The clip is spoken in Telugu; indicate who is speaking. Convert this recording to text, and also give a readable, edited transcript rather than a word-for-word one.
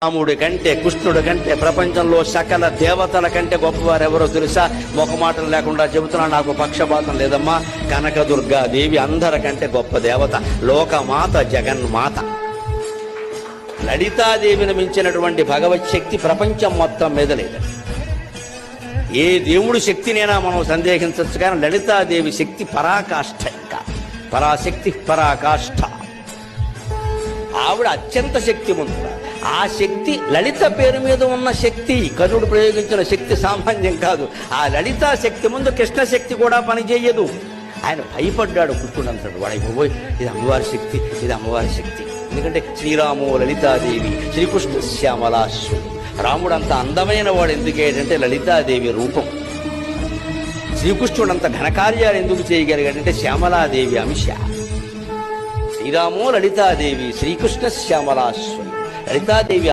Speaker 1: రాముడి కంటే కృష్ణుడి కంటే ప్రపంచంలో సకల దేవతల కంటే గొప్పవారు ఎవరో తెలుసా? మొహమాటం లేకుండా చెబుతున్నా, నాకు పక్షపాతం లేదమ్మా. కనకదుర్గాదేవి అందరికంటే గొప్ప దేవత, లోకమాత, జగన్మాత. లలితాదేవిని మించినటువంటి భగవత్ శక్తి ప్రపంచం మొత్తం మీద లేదు. ఏ దేవుడి శక్తినైనా మనం సందేహించవచ్చు, కానీ లలితాదేవి శక్తి పరాకాష్ఠ, ఇంకా పరాశక్తి, పరాకాష్ఠ. ఆవిడ అత్యంత శక్తివంతుడు. ఆ శక్తి లలిత పేరు మీద ఉన్న శక్తి, కర్ణుడు ప్రయోగించిన శక్తి సామాన్యం కాదు. ఆ లలితా శక్తి ముందు కృష్ణ శక్తి కూడా పనిచేయదు. ఆయన భయపడ్డాడు కృష్ణుడు అంటాడు, వాడు పోయి ఇది అమ్మవారి శక్తి, ఇది అమ్మవారి శక్తి. ఎందుకంటే శ్రీరాము లలితాదేవి, శ్రీకృష్ణ శ్యామలాశ్వరుడు. రాముడు అంత అందమైన వాడు ఎందుకేంటంటే లలితాదేవి రూపం. శ్రీకృష్ణుడు అంత ఘనకార్యాలు ఎందుకు చేయగలిగాడంటే శ్యామలాదేవి అంశ. శ్రీరాము లలితాదేవి, శ్రీకృష్ణ శ్యామలాశ్వరుడు. లలితాదేవి